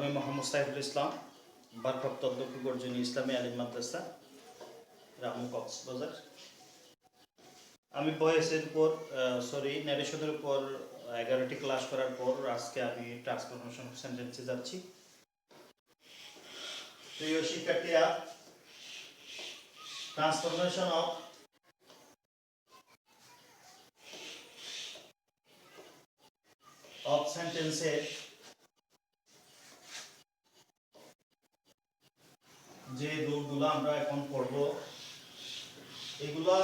আমি মোহাম্মদ সাইফুল ইসলাম, ভারপ্রাপ্ত অধ্যক্ষ গর্জনী ইসলামী আলিম মাদ্রাসা, রামু, কক্সবাজার। আমি ভয়েসের উপর ন্যারেশনের উপর 11টি ক্লাস করার পর আজকে আমি ট্রান্সফরমেশন অফ সেন্টেন্সে যাচ্ছি। প্রিয় শিক্ষার্থীরা, ট্রান্সফরমেশন অফ সেন্টেন্সের যে রুলগুলো আমরা এখন পড়ব, এগুলা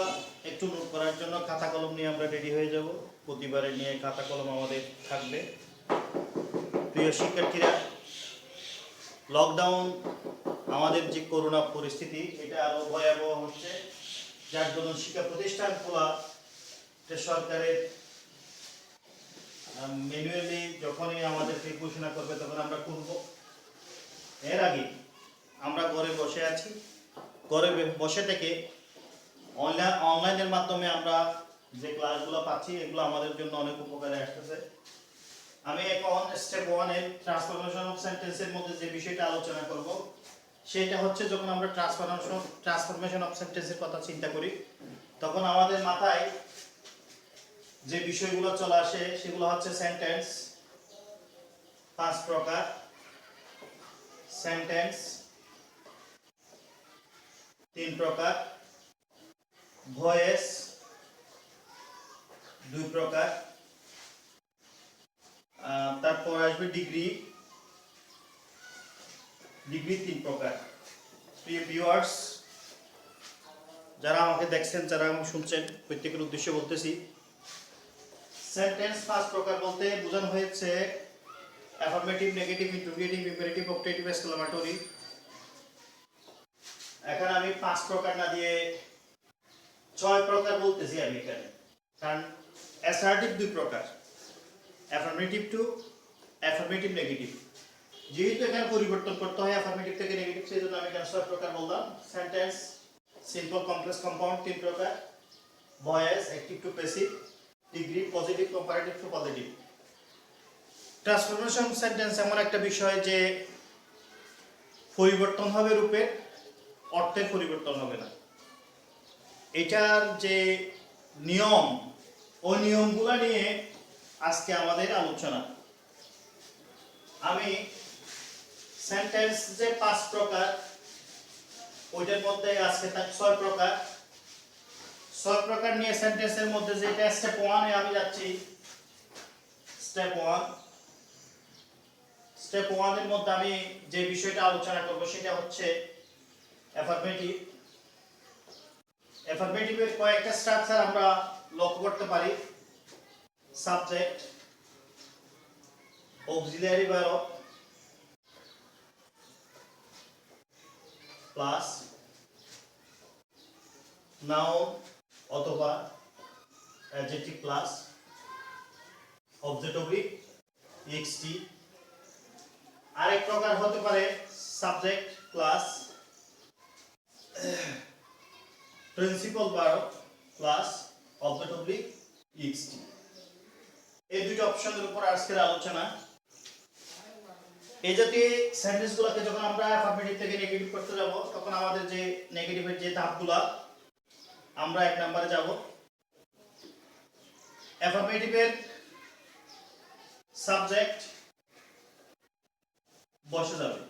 একটু নোট করার জন্য খাতা কলম নিয়ে আমরা রেডি হয়ে যাব। প্রতিবারে নিয়ে খাতা কলম আমাদের থাকবে। প্রিয় শিক্ষার্থীরা, লকডাউন আমাদের যে করোনা পরিস্থিতি, এটা আরো ভয়াবহ হচ্ছে, যার জন্য শিক্ষা প্রতিষ্ঠান খোলা সরকারের ম্যানুয়ালি যখনই আমাদেরকে ঘোষণা করবে তখন আমরা খুলব। এর আগে আমরা ঘরে বসে আছি, ঘরে বসে থেকে অনলাইনের মাধ্যমে আমরা যে ক্লাসগুলো পাচ্ছি, এগুলো আমাদের জন্য অনেক উপকারে আসতেছে। আমি এখন স্টেপ 1 এর ট্রান্সফরমেশন অফ সেন্টেন্সের মধ্যে যে বিষয়টা আলোচনা করব, সেটা হচ্ছে যখন আমরা ট্রান্সফরমেশন অফ সেন্টেন্সের কথা চিন্তা করি, তখন আমাদের মাথায় যে বিষয়গুলো চলে আসে সেগুলো হচ্ছে সেন্টেন্স 5 প্রকার, সেন্টেন্স 3 প্রকার, ভয়েস 2 প্রকার, তারপর আসবে ডিগ্রি 3 প্রকার। প্রিয় ভিউয়ার্স, যারা আমাকে দেখছেন, যারা আমাকে শুনছেন, প্রত্যেকের উদ্দেশ্যে বলতেছি, সেন্টেন্স 5 প্রকার বলতে বোঝানো হয়েছে affirmative, negative, interrogative, imperative, objective, exclamatory. এখানে আমি 5 প্রকার না দিয়ে 6 প্রকার বলতেছি আমি এখানে, কারণ অ্যাসার্টিভ 2 প্রকার, অ্যাফার্মেটিভ টু অ্যাফার্মেটিভ, নেগেটিভ। যেহেতু এখানে পরিবর্তন করতে হয় অ্যাফার্মেটিভ থেকে নেগেটিভ, সেই জন্য আমি এখানে 6 প্রকার বললাম। সেন্টেন্স সিম্পল, কমপ্লেক্স, কম্পাউন্ড 3 প্রকার, voice active to passive, degree positive, comparative two positive. Transformation sentence এমন একটা বিষয় যে পরিবর্তন হবে রূপে, অর্থের পরিবর্তন হবে না। এটার যে নিয়ম, ওই নিয়মগুলো নিয়ে আজকে আমাদের আলোচনা। আমি সেন্টেন্স যে 5 প্রকার, ওইটার মধ্যে আজকে 6 প্রকার। 6 প্রকার নিয়ে সেন্টেন্সের মধ্যে যেটা স্টেপ 1 এ আমি যাচ্ছি। স্টেপ 1 এর মধ্যে আমি যে বিষয়টা আলোচনা করব সেটা হচ্ছে অ্যাফার্মেটিভ। অ্যাফার্মেটিভের কয়েকটা স্ট্রাকচার আমরা লক্ষ্য করতে পারি। Subject, auxiliary verb plus noun অথবা অ্যাডজেক্টিভ প্লাস অবজেক্ট অবলিক এক্সটি। আরেক প্রকার হতে পারে subject plus principal verb plus object oblique এক্সটি। এই দুটো অপশনের উপর আজকের আলোচনা। এই জাতীয় সেন্টেন্সগুলোকে যখন আমরা অ্যাফার্মেটিভ থেকে নেগেটিভ করতে যাব, তখন আমাদের যে নেগেটিভের যে ধাপগুলো, আমরা 1 নম্বরে যাব। অ্যাফার্মেটিভের সাবজেক্ট বসে যাবে,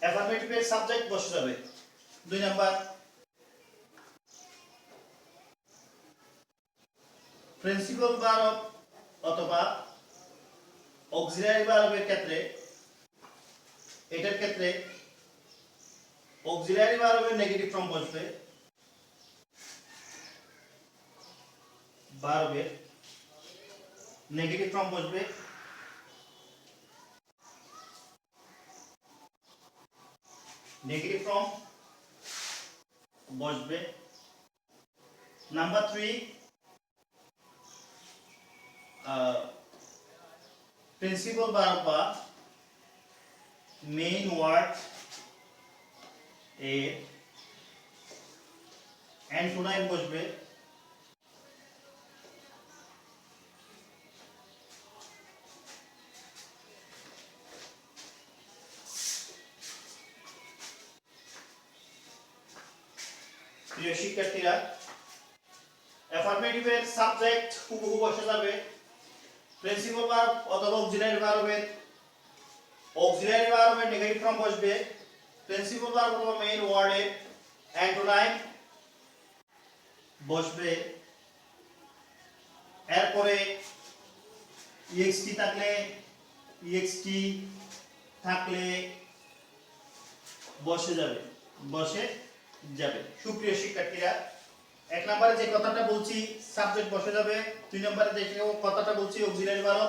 অ্যাফার্মেটিভের সাবজেক্ট বসে যাবে। 2 নাম্বার, প্রিন্সিপাল ভার্ব অথবা অক্সিলিয়ারি ভার্বের ক্ষেত্রে, এটার ক্ষেত্রে অক্সিলিয়ারি ভার্বের নেগেটিভ ফর্ম বসবে, ভার্বের নেগেটিভ ফর্ম বসবে। নাম্বার 3, প্রিন্সিপাল ভার্ব বা মেইন ওয়ার্ড এর অ্যান্টোনাইম বসবে। প্রিয় শিক্ষার্থীরা, অ্যাফার্মেটিভের সাবজেক্ট হুবহু বসে যাবে প্রিন্সিপাল ভার্ব অথবা অক্সিলারি ভার্বের নেগেটিভ ফর্ম বসবে প্রিন্সিপাল ভার্ব অথবা মেইন ওয়ার্ডের অ্যান্টোনাইম বসবে। এরপরে ইএক্সটি থাকলে বসে যাবে। সুপ্রিয় শিক্ষার্থীরা, এক নম্বরে যে কথাটা বলছি সাবজেক্ট বসে যাবে, দুই নম্বরে যে কথাটা বলছি অক্সিলারি ভার্ব,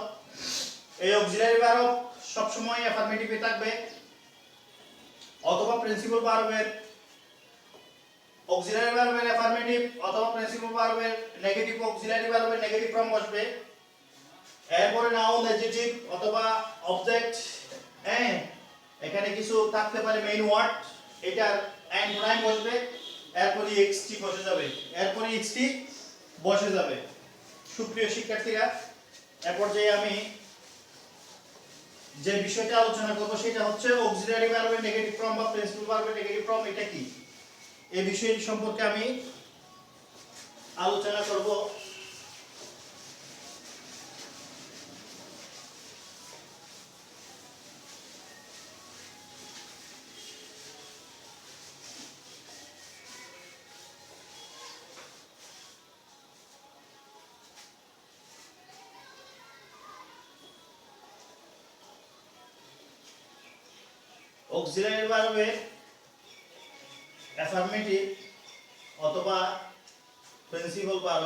এই অক্সিলারি ভার্ব সবসময় অ্যাফার্মেটিভে থাকবে অথবা প্রিন্সিপাল ভার্বের অক্সিলারি ভার্বের অ্যাফার্মেটিভ অথবা প্রিন্সিপাল ভার্বের নেগেটিভ অক্সিলারি ভার্বের নেগেটিভ ফর্ম বসবে। এরপরে নাউন অ্যাডজেক্টিভ অথবা অবজেক্ট, হ্যাঁ এখানে কিছু থাকতে পারে মেইন ওয়ার্ড, এটার অ্যান্টোনাইম বসবে। এরপরে এক্সটি বসে যাবে। সুপ্রিয় শিক্ষার্থীরা, এরপর যে আমি যে বিষয়টা আলোচনা করব সেটা হচ্ছে অক্সিলারি ভার্বের নেগেটিভ ফর্ম বা প্রিন্সিপাল ভার্বের নেগেটিভ ফর্ম এটা কি, এই বিষয়টি সম্পর্কে আমি আলোচনা করব। অক্সিলারি ভার্বের অ্যাফার্মেটিভ অথবা প্রিন্সিপাল ভার্ব,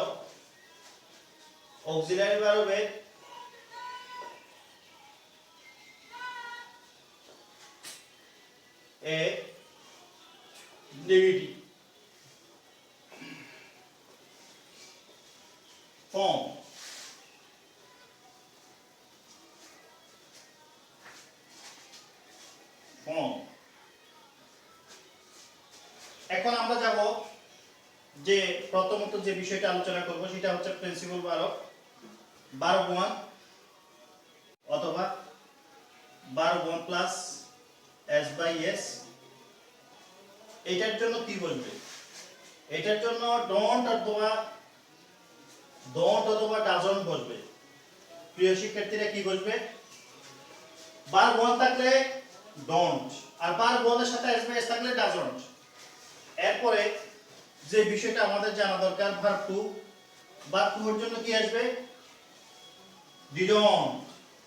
অক্সিলারি ভার্বের এ নেগেটিভ ফর্ম এখন আমরা যাব যে প্রথমত যে বিষয়টা আলোচনা করব সেটা হচ্ছে প্রিন্সিপাল ভার্ব 1 অথবা verb 1 plus S by S. এটার জন্য কি বলবে? এটার জন্য ডোন্ট অথবা ডাজন্ট বসবে। প্রিয় শিক্ষার্থীরা, কি বসবে? ভার্ব 1 থাকলে ডোন্ট, আর ভার্ব 1 এর সাথে এস বাই এস থাকলে ডাজন্ট। এরপরে যে বিষয়টা আমাদের জানা দরকার, ভার্ব 2 এর জন্য কি আসবে? ডিডন্ট।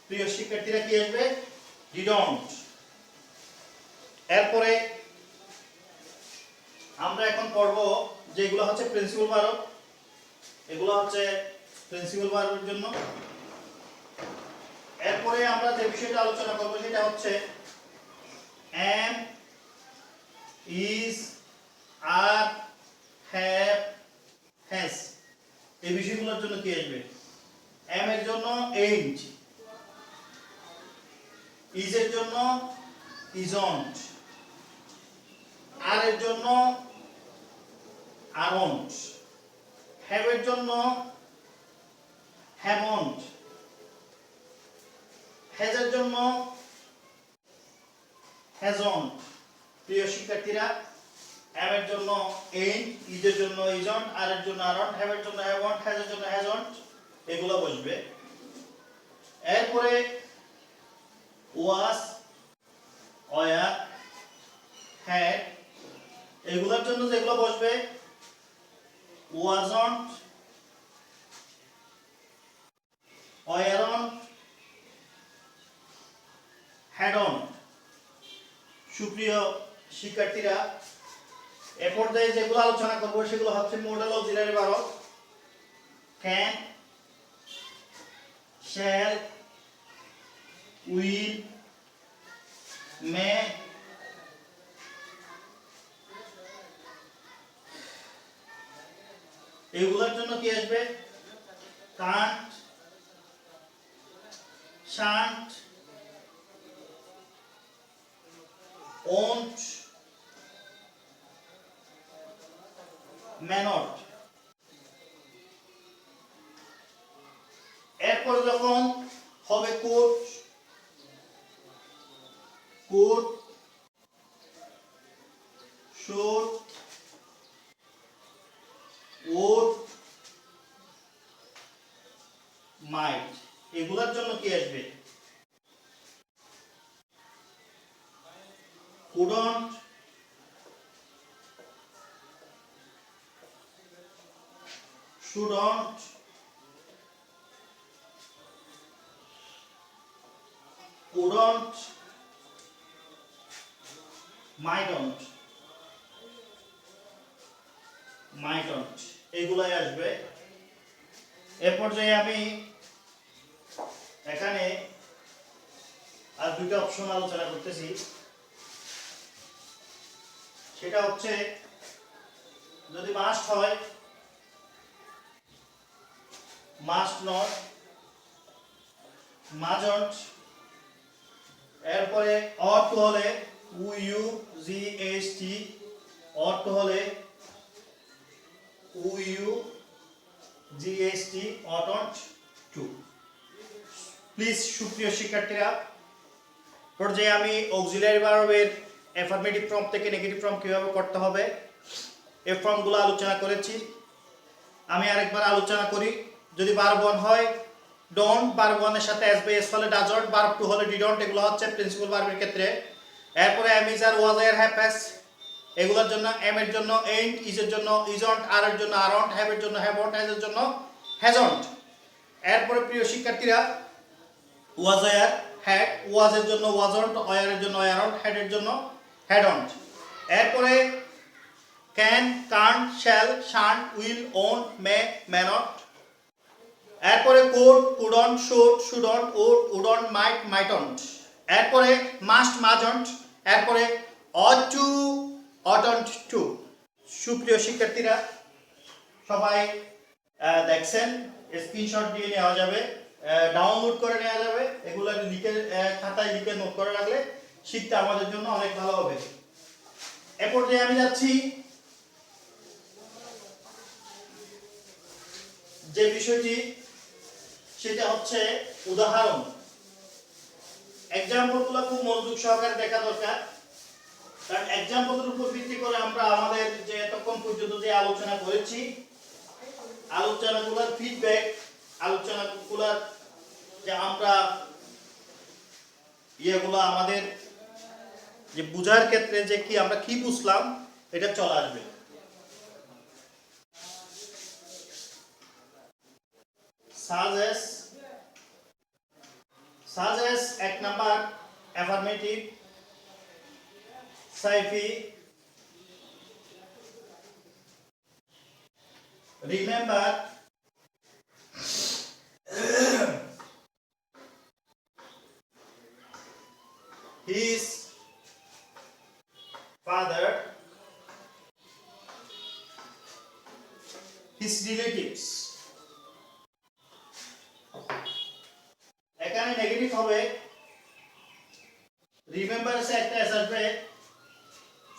প্রিয় শিক্ষার্থীরা, কি আসবে? ডিডন্ট। এরপরে আমরা এখন পড়ব যেগুলো হচ্ছে প্রিন্সিপাল ভার্ব, এগুলো হচ্ছে প্রিন্সিপাল ভার্বের জন্য। এরপরে আমরা যে বিষয়টা আলোচনা করব সেটা হচ্ছে am, is, are, have, has। এই বিষয়গুলোর জন্য কি আসবে? am এর জন্য ain't, is এর জন্য isn't, are এর জন্য aren't, have এর জন্য haven't, has এর জন্য hasn't। প্রিয় শিক্ষার্থীরা, am এর জন্য ain't, is এর জন্য isn't, are এর জন্য aren't, have এর জন্য haven't, has এর জন্য hasn't, এগুলো বসবে। এরপরে was, were, had, এগুলোর জন্য যেগুলো বসবে wasn't, weren't, hadn't। সুপ্রিয় শিক্ষার্থীরা, এ পর্যায়ে যেগুলো আলোচনা করব সেগুলো হচ্ছে modal auxiliary verb, can, shall, will, may, এগুলোর জন্য কি আসবে? can't, shan't, won't, may not। এরপর যখন হবে could, should, shouldn't, couldn't, mightn't, এগুলাই আসবে। এ পর্যায়ে আমি এখানে আর দুটো অপশন আলোচনা করতেছি। সেটা হচ্ছে যদি মাস্ট হয়, মাস্ট নট, মাজন্ট, এরপরে অট টু হলে U G S T, ought to হলে U G S T, oughtn't to. Please সুপ্রিয় শিক্ষার্থীরা, পর্যায়ে আমি অক্সিলারি ভার্বের অ্যাফার্মেটিভ ফর্ম থেকে নেগেটিভ ফর্ম কিভাবে করতে হবে এই ফর্মগুলো আলোচনা করেছি। আমি আরেকবার আলোচনা করি। যদি ভার্ব 1 হয় ডোন্ট, ভার্ব 1 এর সাথে এস বাই এস হলে ডাজন্ট, ভার্ব 2 হলে ডিডন্ট, এগুলো হচ্ছে প্রিন্সিপাল ভার্বের ক্ষেত্রে। এরপরে am is are, was are, have has, এগুলোর জন্য এম এর জন্য এন্ড, ইজ এর জন্য ইজন্ট, আর এর জন্য আরন্ট, হ্যাভ এর জন্য হ্যাভন্ট, হ্যাজ এর জন্য হ্যাজন্ট। এরপরে প্রিয় শিক্ষার্থীরা ওয়াজ আর, হ্যাড, ওয়াজ এর জন্য ওয়াজন্ট, ওয়ার এর জন্য ওয়ারন্ট, হ্যাড এর জন্য হ্যাডন্ট। এরপরে can, can't, shall, shan't, will, won't, may, may not. এরপরে could, couldn't, should, shouldn't, would, wouldn't, might, mightn't. এরপরে মাস্ট, মাজন্ট। এরপরে অট টু, অটন্ট টু। সুপ্রিয় শিক্ষার্থীরা, সবাই দেখছেন, স্ক্রিনশট দিয়ে নেওয়া যাবে, ডাউনলোড করে নেওয়া যাবে। এগুলো লিখে খাতায় লিখে নোট করে রাখলে শিখতে আমাদের জন্য অনেক ভালো হবে। এ পর্যায়ে আমি যাচ্ছি যে বিষয়টি, সেটা হচ্ছে উদাহরণ। এক্সাম্পলগুলো খুব মনোযোগ সহকারে দেখা দরকার, কারণ এক্সাম্পলের উপর ভিত্তি করে আমরা আমাদের যে এতক্ষণ পর্যন্ত যে আলোচনা করেছি, আলোচনাগুলোর ফিডব্যাক, আলোচনাগুলোর যে আমরা ইয়েগুলো আমাদের যে বুঝার ক্ষেত্রে যে কি আমরা কি বুঝলাম এটা চলে আসবে। সাজেস এক number affirmative, sci-fi, remember, his father, his relatives। এখানে নেগেটিভ হবে, রিমেম্বার এসে একটা এস আসবে,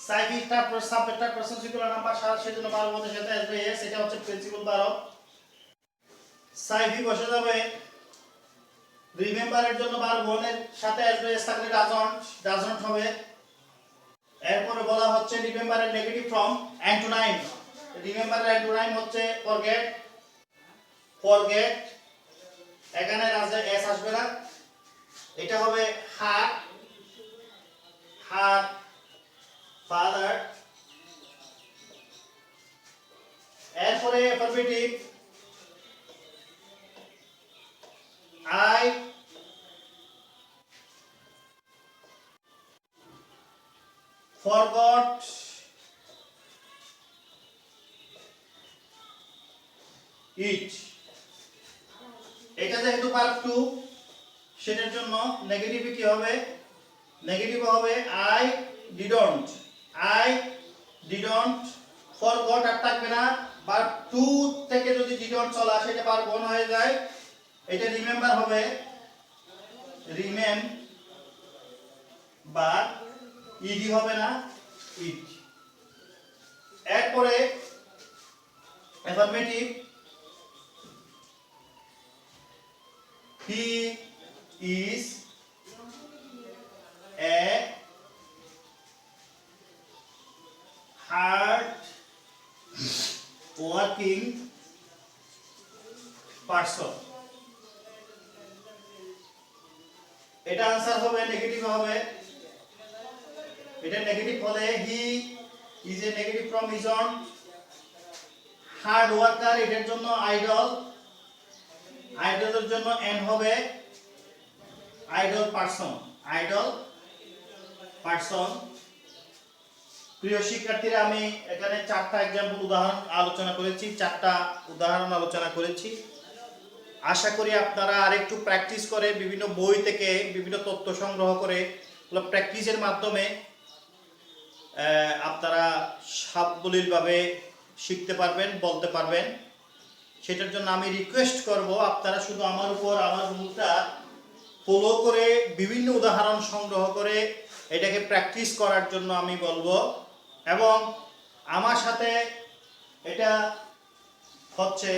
সাইফি তারপর সাবজেক্ট তারপর সিঙ্গুলার নাম্বার সেজন্য ভার্ব হতে সাথে আসবে এস, এটা হচ্ছে প্রিন্সিপাল ভার্ব। সাইফি বসে যাবে, রিমেম্বারের জন্য ভার্ব 1 এর সাথে আসবে এস থাকলে ডাজন্ট হবে। এরপরে বলা হচ্ছে রিমেম্বারের নেগেটিভ ফর্ম অ্যান্টোনাইম। রিমেম্বারের অ্যান্টোনাইম হচ্ছে ফরগেট। এখানে এস আসবে না, এটা হবে হার ফাদার। এরপরে অ্যাফার্মেটিভ I forgot it। এটা যেহেতু ভার্ব 2 সেটার জন্য নেগেটিভিটি হবে, নেগেটিভ হবে I didn't forgot, আর থাকবে না। ভার্ব 2 থেকে যদি didn't চলে আসে এটা ভার্ব 1 হয়ে যায়। এটা রিমেম্বার হবে রিমেম্বার, ইডি হবে না, ইট। এরপরে affirmative he is a hard working person. এটা आंसर হবে, নেগেটিভ হবে। এটা নেগেটিভ হলে he is a negative from isn't, hard worker, এটার জন্য আইডল, আইডলের জন্য এন হবে আইডল পারসন, আইডল পারসন। প্রিয় শিক্ষার্থীরা, আমি এখানে 4টা এক্সাম্পল উদাহরণ আলোচনা করেছি, 4টা উদাহরণ আলোচনা করেছি। আশা করি আপনারা আরেকটু প্র্যাকটিস করে বিভিন্ন বই থেকে বিভিন্ন তথ্য সংগ্রহ করে প্র্যাকটিসের মাধ্যমে আপনারা সাবলীলভাবে শিখতে পারবেন, বলতে পারবেন। সেটার জন্য আমি রিকোয়েস্ট করব আপনারা শুধু আমার উপর আমার রুলটা ফলো করে বিভিন্ন উদাহরণ সংগ্রহ করে এটাকে প্র্যাকটিস করার জন্য আমি বলবো। এবং আমার সাথে এটা হচ্ছে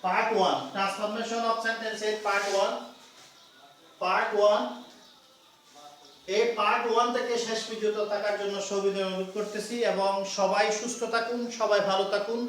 পার্ট 1, ট্রান্সফরমেশন অফ সেন্টেন্সের পার্ট 1। এই পার্ট 1 থেকে শেষ পর্যন্ত থাকার জন্য সবিনয় অনুরোধ করতেছি এবং সবাই সুস্থ থাকুন, সবাই ভালো থাকুন।